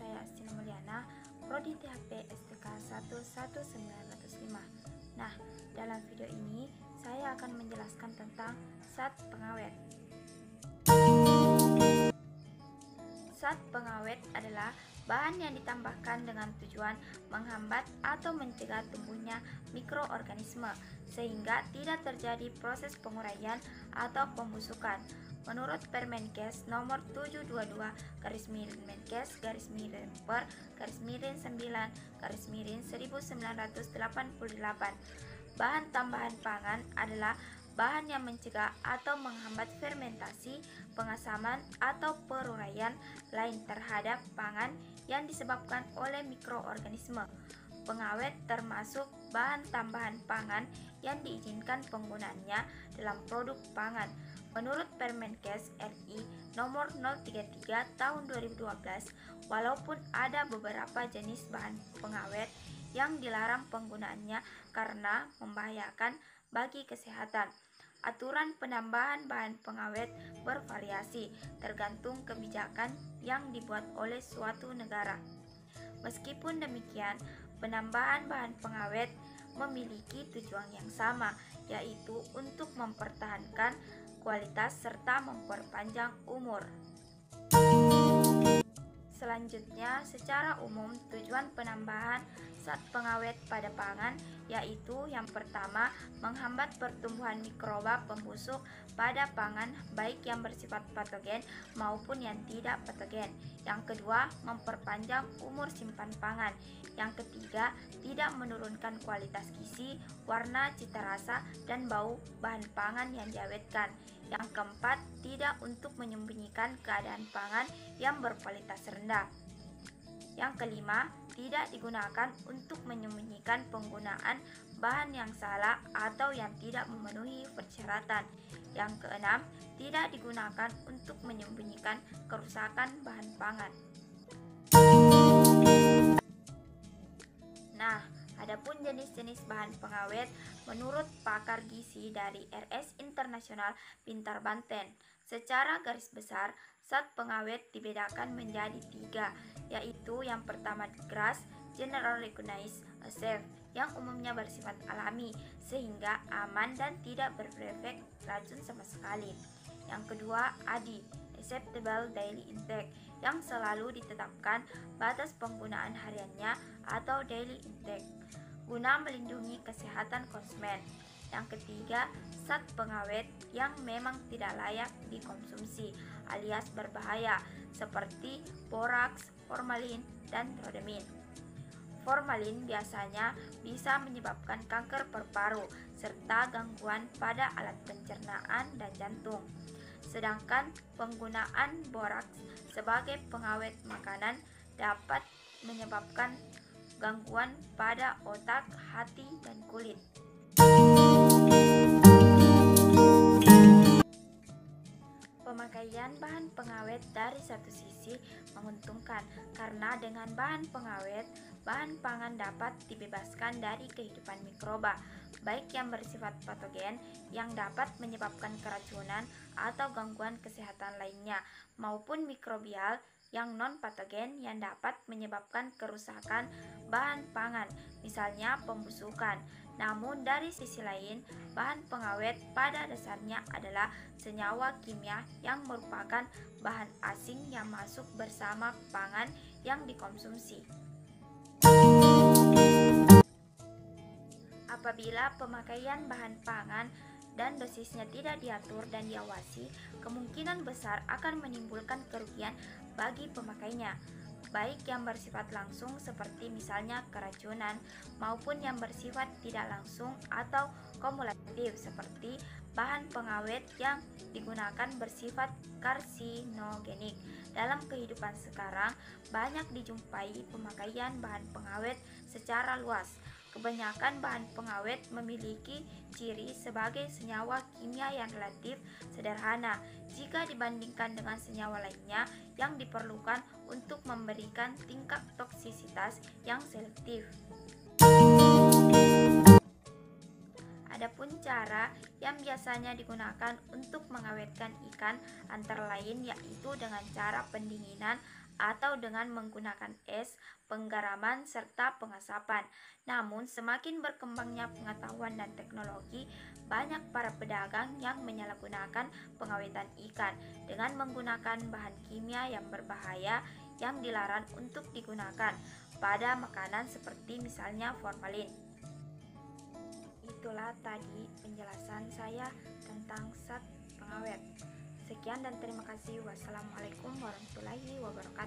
saya Astina Mulyana, Prodi THP STK 11905. Nah, dalam video ini saya akan menjelaskan tentang zat pengawet. Zat pengawet adalah bahan yang ditambahkan dengan tujuan menghambat atau mencegah tumbuhnya mikroorganisme sehingga tidak terjadi proses penguraian atau pembusukan. Menurut Permenkes nomor 722/Menkes/9/1988, bahan tambahan pangan adalah bahan yang mencegah atau menghambat fermentasi, pengasaman, atau peruraian lain terhadap pangan yang disebabkan oleh mikroorganisme. Pengawet termasuk bahan tambahan pangan yang diizinkan penggunaannya dalam produk pangan. Menurut Permenkes RI nomor 033 tahun 2012, walaupun ada beberapa jenis bahan pengawet yang dilarang penggunaannya karena membahayakan bagi kesehatan, aturan penambahan bahan pengawet bervariasi tergantung kebijakan yang dibuat oleh suatu negara. Meskipun demikian, penambahan bahan pengawet memiliki tujuan yang sama, yaitu untuk mempertahankan kualitas serta memperpanjang umur. Selanjutnya, secara umum tujuan penambahan zat pengawet pada pangan yaitu yang pertama, menghambat pertumbuhan mikroba pembusuk pada pangan baik yang bersifat patogen maupun yang tidak patogen. Yang kedua, memperpanjang umur simpan pangan. Yang ketiga, tidak menurunkan kualitas gizi, warna, cita rasa, dan bau bahan pangan yang diawetkan. Yang keempat, tidak untuk menyembunyikan keadaan pangan yang berkualitas rendah. Yang kelima, tidak digunakan untuk menyembunyikan penggunaan bahan yang salah atau yang tidak memenuhi persyaratan. Yang keenam, tidak digunakan untuk menyembunyikan kerusakan bahan pangan. Nah, adapun jenis-jenis bahan pengawet menurut pakar gizi dari RS Internasional Pintar Banten, secara garis besar zat pengawet dibedakan menjadi 3, yaitu yang pertama GRAS, General Recognized Safe, yang umumnya bersifat alami sehingga aman dan tidak berefek racun sama sekali. Yang kedua ADI, Acceptable Daily Intake, yang selalu ditetapkan batas penggunaan hariannya atau daily intake guna melindungi kesehatan konsumen. Yang ketiga, zat pengawet yang memang tidak layak dikonsumsi alias berbahaya seperti boraks, formalin, dan rodamin. Formalin biasanya bisa menyebabkan kanker paru-paru serta gangguan pada alat pencernaan dan jantung. Sedangkan penggunaan boraks sebagai pengawet makanan dapat menyebabkan gangguan pada otak, hati, dan kulit. Pemakaian bahan pengawet dari satu sisi menguntungkan karena dengan bahan pengawet, bahan pangan dapat dibebaskan dari kehidupan mikroba, baik yang bersifat patogen yang dapat menyebabkan keracunan atau gangguan kesehatan lainnya, maupun mikrobial yang non-patogen yang dapat menyebabkan kerusakan bahan pangan, misalnya pembusukan. Namun dari sisi lain, bahan pengawet pada dasarnya adalah senyawa kimia yang merupakan bahan asing yang masuk bersama pangan yang dikonsumsi. Apabila pemakaian bahan pangan dan dosisnya tidak diatur dan diawasi, kemungkinan besar akan menimbulkan kerugian bagi pemakainya, baik yang bersifat langsung seperti misalnya keracunan maupun yang bersifat tidak langsung atau kumulatif seperti bahan pengawet yang digunakan bersifat karsinogenik. Dalam kehidupan sekarang banyak dijumpai pemakaian bahan pengawet secara luas. Kebanyakan bahan pengawet memiliki ciri sebagai senyawa kimia yang relatif sederhana jika dibandingkan dengan senyawa lainnya yang diperlukan untuk memberikan tingkat toksisitas yang selektif. Adapun cara yang biasanya digunakan untuk mengawetkan ikan antara lain yaitu dengan cara pendinginan atau dengan menggunakan es, penggaraman, serta pengasapan. Namun, semakin berkembangnya pengetahuan dan teknologi, banyak para pedagang yang menyalahgunakan pengawetan ikan dengan menggunakan bahan kimia yang berbahaya yang dilarang untuk digunakan pada makanan seperti misalnya formalin. Itulah tadi penjelasan saya tentang zat pengawet. Sekian dan terima kasih. Wassalamualaikum warahmatullahi wabarakatuh.